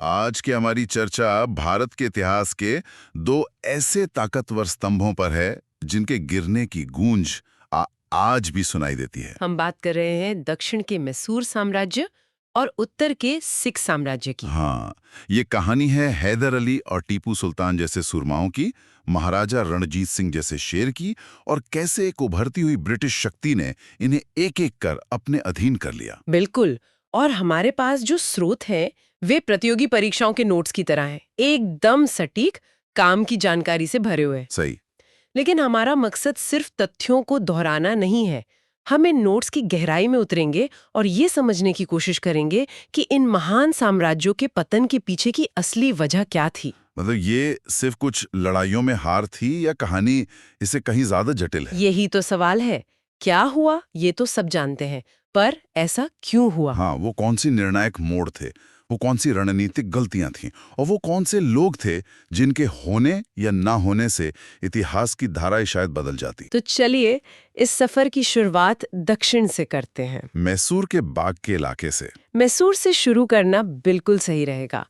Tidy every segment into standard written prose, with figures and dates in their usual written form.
आज की हमारी चर्चा भारत के इतिहास के दो ऐसे ताकतवर स्तंभों पर है जिनके गिरने की गूंज आज भी सुनाई देती है। हम बात कर रहे हैं दक्षिण के मैसूर साम्राज्य और उत्तर के सिख साम्राज्य की। हाँ, ये कहानी है हैदर अली और टीपू सुल्तान जैसे सुरमाओं की, महाराजा रणजीत सिंह जैसे शेर की, और कैसे एक उभरती हुई ब्रिटिश शक्ति ने इन्हें एक एक कर अपने अधीन कर लिया। बिल्कुल। और हमारे पास जो स्रोत हैं वे प्रतियोगी परीक्षाओं के नोट्स की तरह हैं, एकदम सटीक, काम की जानकारी से भरे हुए। सही। लेकिन हमारा मकसद सिर्फ तथ्यों को दोहराना नहीं है। हम इन नोट्स की गहराई में उतरेंगे और ये समझने की कोशिश करेंगे कि इन महान साम्राज्यों के पतन के पीछे की असली वजह क्या थी। मतलब ये सिर्फ कुछ लड़ाइयों में हार थी या कहानी इससे कहीं ज्यादा जटिल है? यही तो सवाल है। क्या हुआ ये तो सब जानते हैं, पर ऐसा क्यों हुआ? हाँ, वो कौन सी निर्णायक मोड़ थे, वो कौन सी रणनीतिक गलतियां थीं, और वो कौन से लोग थे जिनके होने या ना होने से इतिहास की धारा शायद बदल जाती। तो चलिए इस सफर की शुरुआत दक्षिण से करते हैं। मैसूर के बाग के इलाके से। मैसूर से शुरू करना बिल्कुल सही रहेगा।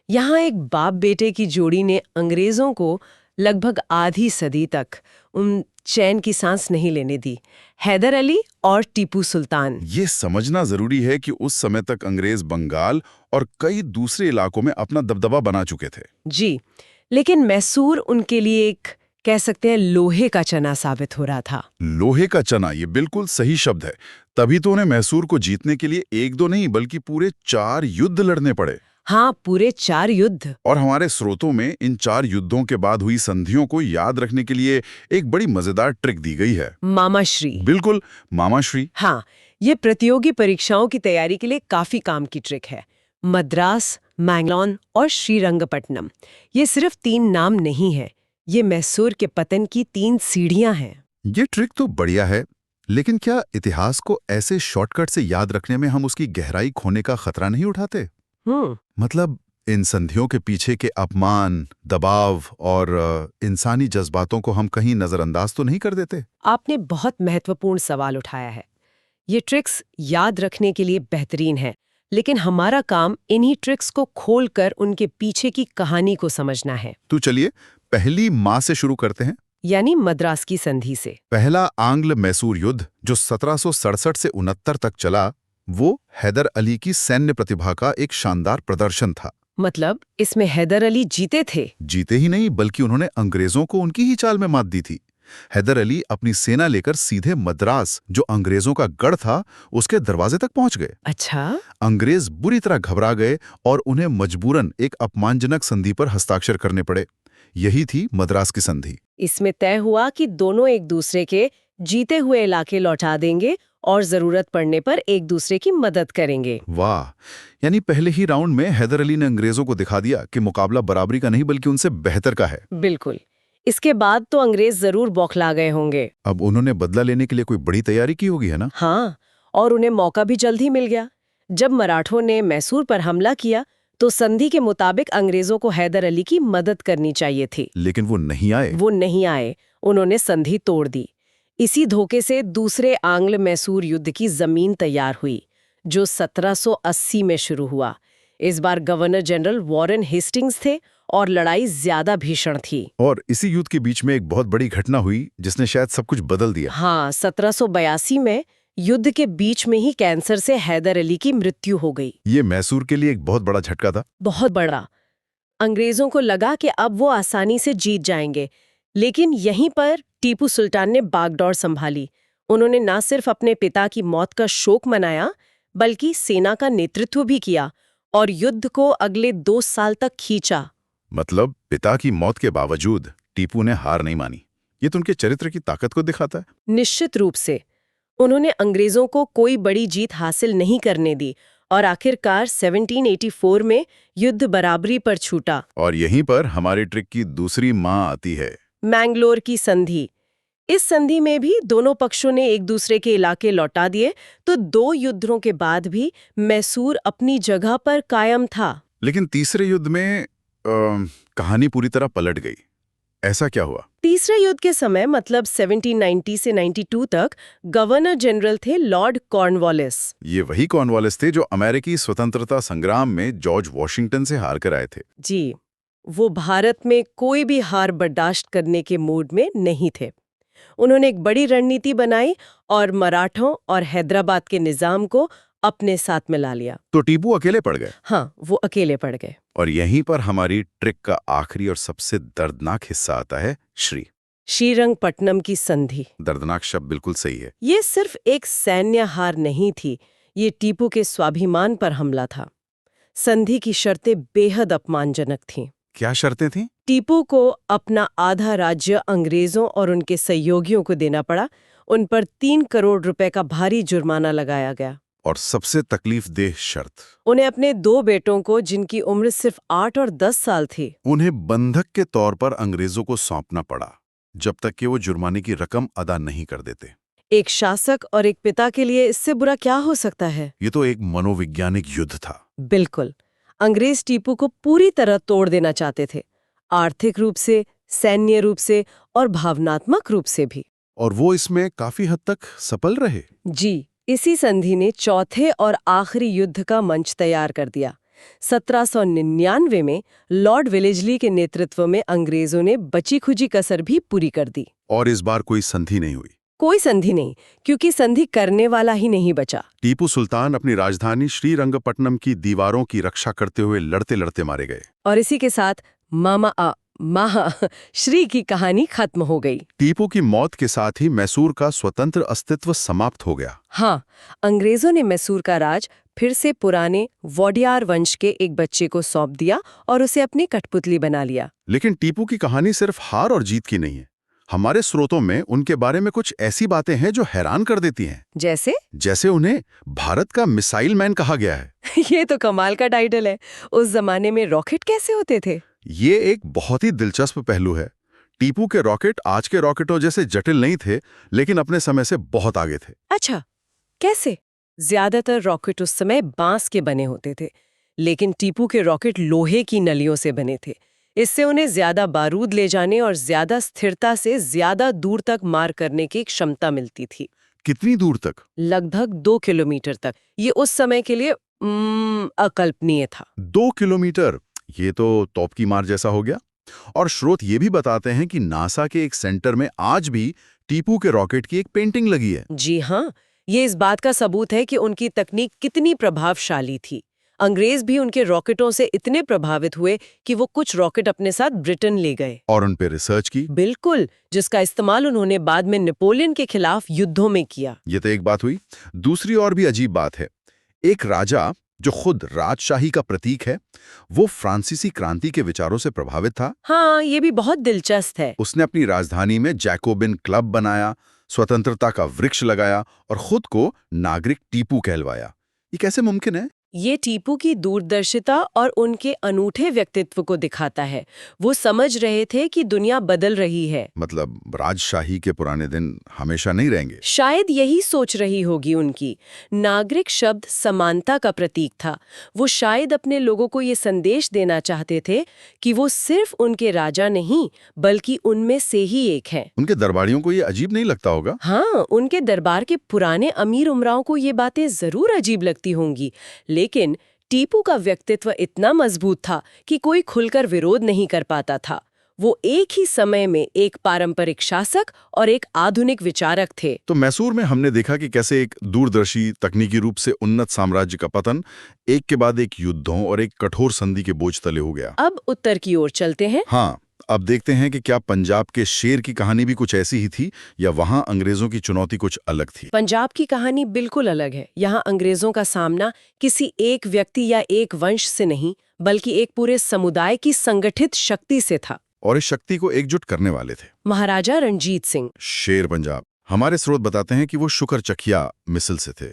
यहाँ एक बाप बेटे की जोड़ी ने अंग्रेजों को लगभग आधी सदी तक उन चैन की सांस नहीं लेने दी। हैदर अली और टीपू सुल्तान। ये समझना जरूरी है कि उस समय तक अंग्रेज बंगाल और कई दूसरे इलाकों में अपना दबदबा बना चुके थे। जी, लेकिन मैसूर उनके लिए एक कह सकते हैं लोहे का चना साबित हो रहा था। लोहे का चना, ये बिल्कुल सही शब्द है। तभी तो उन्हें मैसूर को जीतने के लिए एक दो नहीं बल्कि पूरे 4 युद्ध लड़ने पड़े। हाँ, पूरे 4 युद्ध। और हमारे स्रोतों में इन 4 युद्धों के बाद हुई संधियों को याद रखने के लिए एक बड़ी मजेदार ट्रिक दी गई है। मामाश्री। बिल्कुल, मामाश्री। हाँ, ये प्रतियोगी परीक्षाओं की तैयारी के लिए काफी काम की ट्रिक है। मद्रास, मैंगलोर और श्रीरंगपट्टनम, ये सिर्फ 3 नाम नहीं है, ये मैसूर के पतन की 3 सीढ़ियां हैं। ये ट्रिक तो बढ़िया है, लेकिन क्या इतिहास को ऐसे शॉर्टकट से याद रखने में हम उसकी गहराई खोने का खतरा नहीं उठाते? मतलब इन संधियों के पीछे के अपमान, दबाव और इंसानी जज्बातों को हम कहीं नजरअंदाज तो नहीं कर देते? आपने बहुत महत्वपूर्ण सवाल उठाया है। ये ट्रिक्स याद रखने के लिए बेहतरीन है, लेकिन हमारा काम इन्हीं ट्रिक्स को खोलकर उनके पीछे की कहानी को समझना है। तो चलिए पहली माँ से शुरू करते हैं, यानी मद्रास की संधि से। पहला आंग्ल मैसूर युद्ध जो 1767 से 69 तक चला, वो हैदर अली की सैन्य प्रतिभा का एक शानदार प्रदर्शन था। मतलब इसमें हैदर अली जीते थे? जीते ही नहीं बल्कि उन्होंने अंग्रेजों को उनकी ही चाल में मात दी थी। हैदर अली अपनी सेना लेकर सीधे मद्रास, जो अंग्रेजों का गढ़ था, उसके दरवाजे तक पहुंच गए। अच्छा। अंग्रेज बुरी तरह घबरा गए और उन्हें मजबूरन एक अपमानजनक संधि पर हस्ताक्षर करने पड़े। यही थी मद्रास की संधि। इसमें तय हुआ कि दोनों एक दूसरे के जीते हुए इलाके लौटा देंगे और जरूरत पड़ने पर एक दूसरे की मदद करेंगे। वाह, यानी पहले ही राउंड में हैदर अली ने अंग्रेजों को दिखा दिया कि मुकाबला बराबरी का नहीं बल्कि उनसे बेहतर का है। बिल्कुल। इसके बाद तो अंग्रेज जरूर बौखला गए होंगे। अब उन्होंने बदला लेने के लिए कोई बड़ी तैयारी की होगी, है ना? हाँ, और उन्हें मौका भी जल्द ही मिल गया। जब मराठों ने मैसूर पर हमला किया तो संधि के मुताबिक अंग्रेजों को हैदर अली की मदद करनी चाहिए थी। लेकिन वो नहीं आए। उन्होंने संधि तोड़ दी। इसी धोखे से दूसरे आंग्ल मैसूर युद्ध की जमीन तैयार हुई, जो 1780 में शुरू हुआ। इस बार गवर्नर जनरल वॉरेन हेस्टिंग्स थे और लड़ाई ज्यादा भीषण थी। और इसी युद्ध के बीच में एक बहुत बड़ी घटना हुई जिसने शायद सब कुछ बदल दिया। हाँ, 1782 में युद्ध के बीच में ही कैंसर से हैदर अली की मृत्यु हो गई। ये मैसूर के लिए एक बहुत बड़ा झटका था। बहुत बड़ा। अंग्रेजों को लगा कि अब वो आसानी से जीत जाएंगे, लेकिन यहीं पर टीपू सुल्तान ने बागडोर संभाली। उन्होंने न सिर्फ अपने पिता की मौत का शोक मनाया, बल्कि सेना का नेतृत्व भी किया और युद्ध को अगले 2 साल तक खींचा। मतलब पिता की मौत के बावजूद टीपू ने हार नहीं मानी। ये तो उनके चरित्र की ताकत को दिखाता है। निश्चित रूप से। उन्होंने अंग्रेजों को कोई बड़ी जीत हासिल नहीं करने दी और आखिरकार 1784 में युद्ध बराबरी पर छूटा। और यहीं पर हमारी ट्रिक की दूसरी माँ आती है, मैंगलोर की संधि। इस संधि में भी दोनों पक्षों ने एक दूसरे के इलाके लौटा दिए, तो 2 युद्धों के बाद भी मैसूर अपनी जगह पर कायम था। लेकिन तीसरे युद्ध में कहानी पूरी तरह पलट गई। ऐसा क्या हुआ? तीसरे युद्ध के समय मतलब 1790 से 92 तक गवर्नर जनरल थे लॉर्ड कॉर्नवालिस। ये वही कॉर्नवालिस थे जो अमेरिकी स्वतंत्रता संग्राम में जॉर्ज वॉशिंगटन से हार कर आए थे। जी, वो भारत में कोई भी हार बर्दाश्त करने के मूड में नहीं थे। उन्होंने एक बड़ी रणनीति बनाई और मराठों और हैदराबाद के निजाम को अपने साथ मिला लिया। तो टीपू अकेले पड़ गए। हाँ, वो अकेले पड़ गए। और यहीं पर हमारी ट्रिक का आखिरी और सबसे दर्दनाक हिस्सा आता है, श्रीरंगपट्टनम की संधि। दर्दनाक शब्द बिल्कुल सही है। ये सिर्फ एक सैन्य हार नहीं थी, ये टीपू के स्वाभिमान पर हमला था। संधि की शर्तें बेहद अपमानजनक थीं। क्या शर्तें थीं? टीपू को अपना आधा राज्य अंग्रेजों और उनके सहयोगियों को देना पड़ा। उन पर 3 करोड़ रुपए का भारी जुर्माना लगाया गया। और सबसे तकलीफदेह शर्त, उन्हें अपने 2 बेटों को, जिनकी उम्र सिर्फ 8 और 10 साल थी, उन्हें बंधक के तौर पर अंग्रेजों को सौंपना पड़ा जब तक कि वो जुर्माने की रकम अदा नहीं कर देते। एक शासक और एक पिता के लिए इससे बुरा क्या हो सकता है? ये तो एक मनोवैज्ञानिक युद्ध था। बिल्कुल। अंग्रेज टीपू को पूरी तरह तोड़ देना चाहते थे, आर्थिक रूप से, सैन्य रूप से और भावनात्मक रूप से भी। और वो इसमें काफी हद तक सफल रहे। जी, इसी संधि ने चौथे और आखिरी युद्ध का मंच तैयार कर दिया। 1799 में लॉर्ड वेलेस्ली के नेतृत्व में अंग्रेजों ने बची खुची कसर भी पूरी कर दी। और इस बार कोई संधि नहीं हुई। कोई संधि नहीं, क्योंकि संधि करने वाला ही नहीं बचा। टीपू सुल्तान अपनी राजधानी श्रीरंगपट्टनम की दीवारों की रक्षा करते हुए लड़ते लड़ते मारे गए। और इसी के साथ श्री की कहानी खत्म हो गई। टीपू की मौत के साथ ही मैसूर का स्वतंत्र अस्तित्व समाप्त हो गया। हाँ, अंग्रेजों ने मैसूर का राज फिर से पुराने वोडियार वंश के एक बच्चे को सौंप दिया और उसे अपनी कठपुतली बना लिया। लेकिन टीपू की कहानी सिर्फ हार और जीत की नहीं है। हमारे स्रोतों में उनके बारे में कुछ ऐसी बातें हैं जो हैरान कर देती हैं। जैसे उन्हें भारत का मिसाइल मैन कहा गया है। ये तो कमाल का टाइटल है। उस जमाने में रॉकेट कैसे होते थे? ये एक बहुत ही दिलचस्प पहलू है। टीपू के रॉकेट आज के रॉकेटों जैसे जटिल नहीं थे, लेकिन अपने समय से बहुत आगे थे। अच्छा, कैसे? ज्यादातर रॉकेट उस समय बांस के बने होते थे, लेकिन टीपू के रॉकेट लोहे की नलियों से बने थे। इससे उन्हें ज्यादा बारूद ले जाने और ज्यादा स्थिरता से ज्यादा दूर तक मार करने की क्षमता मिलती थी। कितनी दूर तक? लगभग 2 किलोमीटर तक। ये उस समय के लिए अकल्पनीय था। 2 किलोमीटर, ये तो तोप की मार जैसा हो गया। और स्रोत ये भी बताते हैं कि नासा के एक सेंटर में आज भी टीपू के रॉकेट की एक पेंटिंग लगी है। जी हाँ, ये इस बात का सबूत है कि उनकी तकनीक कितनी प्रभावशाली थी। अंग्रेज भी उनके रॉकेटों से इतने प्रभावित हुए कि वो कुछ रॉकेट अपने साथ ब्रिटेन ले गए और उन पे रिसर्च की। बिल्कुल, जिसका इस्तेमाल उन्होंने बाद में नेपोलियन के खिलाफ युद्धों में किया। ये तो एक बात हुई। दूसरी और भी अजीब बात है। एक राजा जो खुद राजशाही का प्रतीक है, वो फ्रांसीसी क्रांति के विचारों से प्रभावित था। हाँ, ये भी बहुत दिलचस्प है। उसने अपनी राजधानी में जैकोबिन क्लब बनाया, स्वतंत्रता का वृक्ष लगाया और खुद को नागरिक टीपू कहलवाया। ये कैसे मुमकिन है? ये टीपू की दूरदर्शिता और उनके अनूठे व्यक्तित्व को दिखाता है। वो समझ रहे थे कि दुनिया बदल रही है। मतलब राजशाही के पुराने दिन हमेशा नहीं रहेंगे। शायद यही सोच रही होगी उनकी। नागरिक शब्द समानता का प्रतीक था। वो शायद अपने लोगों को ये संदेश देना चाहते थे कि वो सिर्फ उनके राजा नहीं, बल्कि उनमें से ही एक हैं। उनके दरबारियों को ये अजीब नहीं लगता होगा? हाँ, उनके दरबार के पुराने अमीर उमराओं को ये बातें जरूर अजीब लगती होंगी, लेकिन टीपू का व्यक्तित्व इतना मजबूत था कि कोई खुलकर विरोध नहीं कर पाता था। वो एक ही समय में एक पारंपरिक शासक और एक आधुनिक विचारक थे। तो मैसूर में हमने देखा कि कैसे एक दूरदर्शी, तकनीकी रूप से उन्नत साम्राज्य का पतन एक के बाद एक युद्धों और एक कठोर संधि के बोझ तले हो गया। अब उत्तर की ओर चलते हैं। हाँ, अब देखते हैं कि क्या पंजाब के शेर की कहानी भी कुछ ऐसी ही थी या वहां अंग्रेजों की चुनौती कुछ अलग थी। पंजाब की कहानी बिल्कुल अलग है। यहाँ अंग्रेजों का सामना किसी एक व्यक्ति या एक वंश से नहीं, बल्कि एक पूरे समुदाय की संगठित शक्ति से था। और इस शक्ति को एकजुट करने वाले थे महाराजा रणजीत सिंह। शेर पंजाब। हमारे स्रोत बताते हैं कि वो शुकर चकिया मिसल से थे।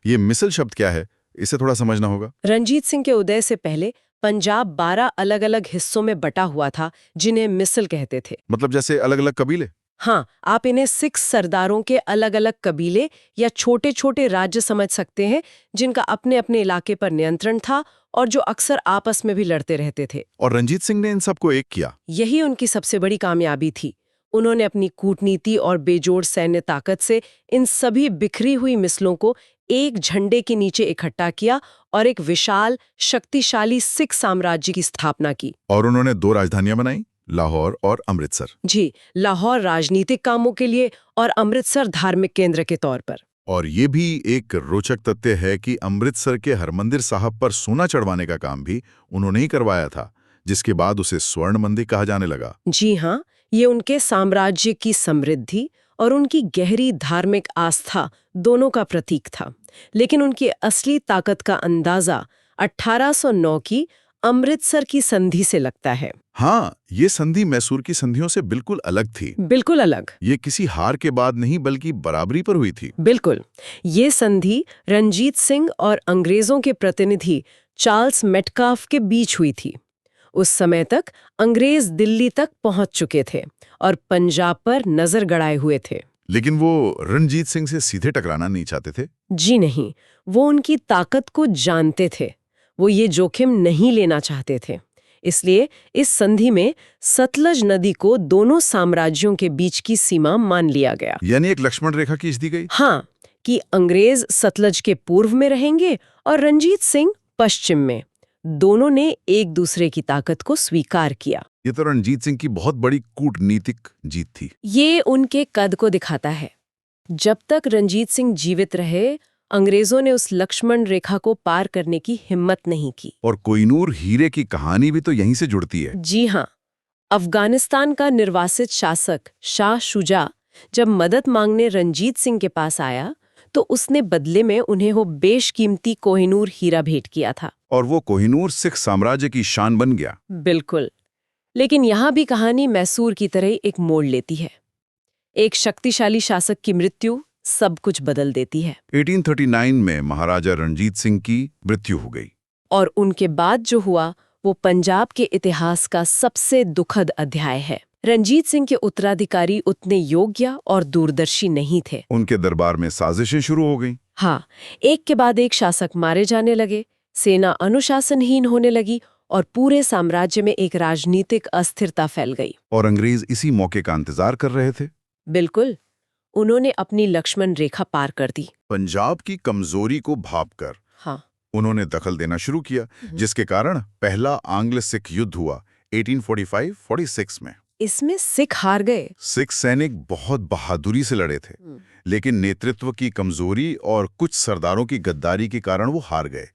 ये मिसल शब्द क्या है, इसे थोड़ा समझना होगा। रणजीत सिंह के उदय से पहले पंजाब 12 अलग अलग हिस्सों में बटा हुआ था, जिन्हें मिसल कहते थे। मतलब जैसे अलग अलग कबीले। हाँ, आप इन्हें सिख सरदारों के अलग अलग कबीले या छोटे छोटे राज्य समझ सकते हैं, जिनका अपने अपने इलाके पर नियंत्रण था और जो अक्सर आपस में भी लड़ते रहते थे। और रंजीत सिंह ने इन सबको एक किया। यही उनकी सबसे बड़ी कामयाबी थी। उन्होंने अपनी कूटनीति और बेजोड़ सैन्य ताकत से इन सभी बिखरी हुई मिसलों को एक झंडे के नीचे इकट्ठा किया और एक विशाल शक्तिशाली सिख साम्राज्य की स्थापना की। और उन्होंने 2 राजधानियां बनाई, लाहौर और अमृतसर। जी, लाहौर राजनीतिक कामों के लिए और अमृतसर धार्मिक केंद्र के तौर पर। और ये भी एक रोचक तथ्य है कि अमृतसर के हरमंदिर साहब पर सोना चढ़वाने का काम भी उन्होंने ही करवाया था, जिसके बाद उसे स्वर्ण मंदिर कहा जाने लगा। जी हाँ, ये उनके साम्राज्य की समृद्धि और उनकी गहरी धार्मिक आस्था दोनों का प्रतीक था। लेकिन उनकी असली ताकत का अंदाजा 1809 की अमृतसर की संधि से लगता है। हाँ, ये संधि मैसूर की संधियों से बिल्कुल अलग थी। बिल्कुल अलग। ये किसी हार के बाद नहीं बल्कि बराबरी पर हुई थी। बिल्कुल। ये संधि रंजीत सिंह और अंग्रेजों के प्रतिनिधि चार्ल्स मेटकाफ के बीच हुई थी। उस समय तक अंग्रेज दिल्ली तक पहुंच चुके थे और पंजाब पर नजर गड़ाए हुए थे। लेकिन वो रणजीत सिंह से सीधे टकराना नहीं चाहते थे। जी नहीं, वो उनकी ताकत को जानते थे। वो ये जोखिम नहीं लेना चाहते थे। इसलिए इस संधि में सतलज नदी को दोनों साम्राज्यों के बीच की सीमा मान लिया गया। यानी एक लक्ष्मण रेखा खींच दी गई। हाँ, कि अंग्रेज सतलज के पूर्व में रहेंगे और रंजीत सिंह पश्चिम में। दोनों ने एक दूसरे की ताकत को स्वीकार किया। ये तो रणजीत सिंह की बहुत बड़ी कूटनीतिक जीत थी। ये उनके कद को दिखाता है। जब तक रंजीत सिंह जीवित रहे, अंग्रेजों ने उस लक्ष्मण रेखा को पार करने की हिम्मत नहीं की। और कोहिनूर हीरे की कहानी भी तो यहीं से जुड़ती है। जी हाँ, अफगानिस्तान का निर्वासित शासक शाह शुजा जब मदद मांगने रंजीत सिंह के पास आया, तो उसने बदले में उन्हें वो बेशकीमती कोहिनूर हीरा भेंट किया था। और वो कोहिनूर सिख साम्राज्य की शान बन गया। बिल्कुल। लेकिन यहाँ भी कहानी मैसूर की तरह एक मोड़ लेती है। एक शक्तिशाली शासक की मृत्यु सब कुछ बदल देती है। 1839 में महाराजा रणजीत सिंह की मृत्यु हो गई। और उनके बाद जो हुआ वो पंजाब के इतिहास का सबसे दुखद अध्याय है। रंजीत सिंह के उत्तराधिकारी उतने योग्य और दूरदर्शी नहीं थे। उनके दरबार में साजिशें शुरू हो गईं। हाँ, एक के बाद एक शासक मारे जाने लगे, सेना अनुशासनहीन होने लगी और पूरे साम्राज्य में एक राजनीतिक अस्थिरता फैल गई। और अंग्रेज इसी मौके का इंतजार कर रहे थे। बिल्कुल। उन्होंने अपनी लक्ष्मण रेखा पार कर दी। पंजाब की कमजोरी को भांपकर हाँ, उन्होंने दखल देना शुरू किया, जिसके कारण पहला आंग्ल सिख युद्ध हुआ 1845-46 में। इसमें सिख हार गए। सिख सैनिक बहुत बहादुरी से लड़े थे, लेकिन नेतृत्व की कमजोरी और कुछ सरदारों की गद्दारी के कारण वो हार गए।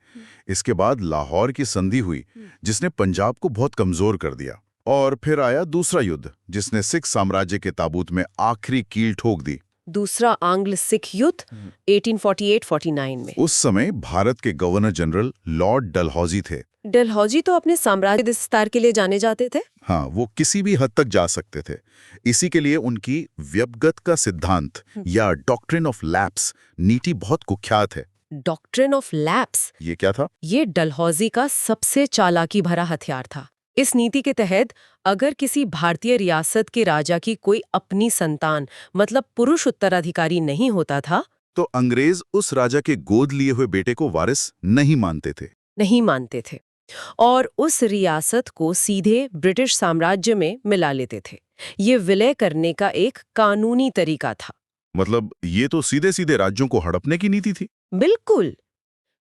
इसके बाद लाहौर की संधि हुई, जिसने पंजाब को बहुत कमजोर कर दिया। और फिर आया दूसरा युद्ध, जिसने सिख साम्राज्य के ताबूत में आखिरी कील ठोक दी। दूसरा आंग्ल सिख युद्ध 1848-49 में। उस समय भारत के गवर्नर जनरल लॉर्ड डलहौजी थे। डलहौजी तो अपने साम्राज्य विस्तार के लिए जाने जाते थे। हाँ, वो किसी भी हद तक जा सकते थे। इसी के लिए उनकी व्यपगत का सिद्धांत या डॉक्ट्रिन ऑफ लैप्स नीति बहुत कुख्यात है। डॉक्ट्रिन ऑफ लैप्स, ये क्या था? ये डलहौजी का सबसे चालाकी भरा हथियार था। इस नीति के तहत अगर किसी भारतीय रियासत के राजा की कोई अपनी संतान मतलब पुरुष उत्तराधिकारी नहीं होता था, तो अंग्रेज उस राजा के गोद लिए हुए बेटे को वारिस नहीं मानते थे और उस रियासत को सीधे ब्रिटिश साम्राज्य में मिला लेते थे। ये विलय करने का एक कानूनी तरीका था। मतलब ये तो सीधे सीधे राज्यों को हड़पने की नीति थी। बिल्कुल।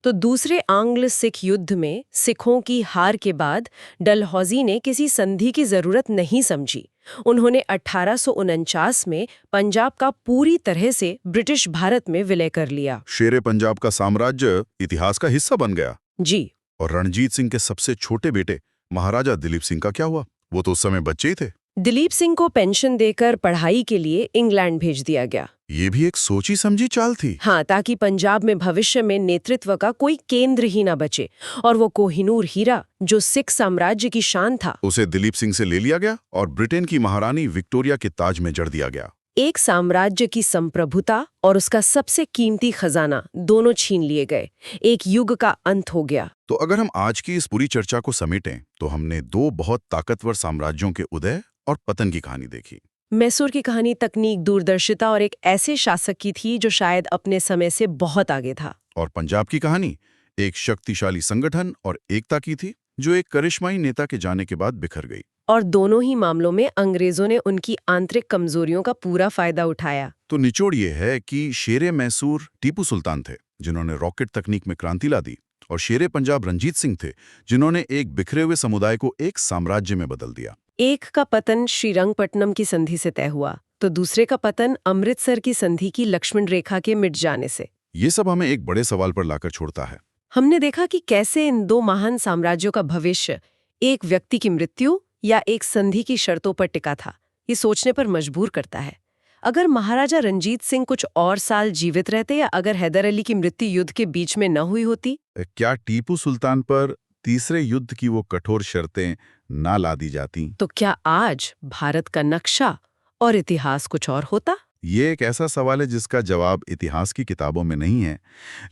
तो दूसरे आंग्ल सिख युद्ध में सिखों की हार के बाद डलहौजी ने किसी संधि की जरूरत नहीं समझी। उन्होंने 1849 में पंजाब का पूरी तरह से ब्रिटिश भारत में विलय कर लिया। शेरे पंजाब का साम्राज्य इतिहास का हिस्सा बन गया। जी। और रणजीत सिंह के सबसे छोटे बेटे महाराजा दिलीप सिंह का क्या हुआ? वो तो उस समय बच्चे ही थे। दिलीप सिंह को पेंशन देकर पढ़ाई के लिए इंग्लैंड भेज दिया गया। ये भी एक सोची समझी चाल थी। हाँ, ताकि पंजाब में भविष्य में नेतृत्व का कोई केंद्र ही ना बचे। और वो कोहिनूर हीरा जो सिख साम्राज्य की शान था, उसे दिलीप सिंह से ले लिया गया और ब्रिटेन की महारानी विक्टोरिया के ताज में जड़ दिया गया। एक साम्राज्य की संप्रभुता और उसका सबसे कीमती खजाना दोनों छीन लिए गए। एक युग का अंत हो गया। तो अगर हम आज की इस पूरी चर्चा को समेटें, तो हमने 2 बहुत ताकतवर साम्राज्यों के उदय और पतन की कहानी देखी। मैसूर की कहानी तकनीक, दूरदर्शिता और एक ऐसे शासक की थी जो शायद अपने समय से बहुत आगे था। और पंजाब की कहानी एक शक्तिशाली संगठन और एकता की थी, जो एक करिश्माई नेता के जाने के बाद बिखर गई। और दोनों ही मामलों में अंग्रेजों ने उनकी आंतरिक कमजोरियों का पूरा फायदा उठाया। तो निचोड़ ये है कि शेरे मैसूर टीपू सुल्तान थे, जिन्होंने रॉकेट तकनीक में क्रांति ला दी, और शेरे पंजाब रंजीत सिंह थे, जिन्होंने एक बिखरे हुए समुदाय को एक साम्राज्य में बदल दिया। एक का पतन श्रीरंगपट्टनम की संधि से तय हुआ, तो दूसरे का पतन अमृतसर की संधि की लक्ष्मण रेखा के मिट जाने से। ये सब हमें एक बड़े सवाल पर लाकर छोड़ता है। हमने देखा कि कैसे इन दो महान साम्राज्यों का भविष्य एक व्यक्ति की मृत्यु या एक संधि की शर्तों पर टिका था। ये सोचने पर मजबूर करता है। अगर महाराजा रंजीत सिंह कुछ और साल जीवित रहते या अगर हैदर अली की मृत्यु युद्ध के बीच में न हुई होती, क्या टीपू सुल्तान पर तीसरे युद्ध की वो कठोर शर्तें ना ला दी जाती, तो क्या आज भारत का नक्शा और इतिहास कुछ और होता? ये एक ऐसा सवाल है जिसका जवाब इतिहास की किताबों में नहीं है,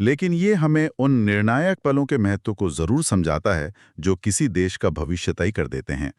लेकिन ये हमें उन निर्णायक पलों के महत्व को जरूर समझाता है जो किसी देश का भविष्य तय कर देते हैं।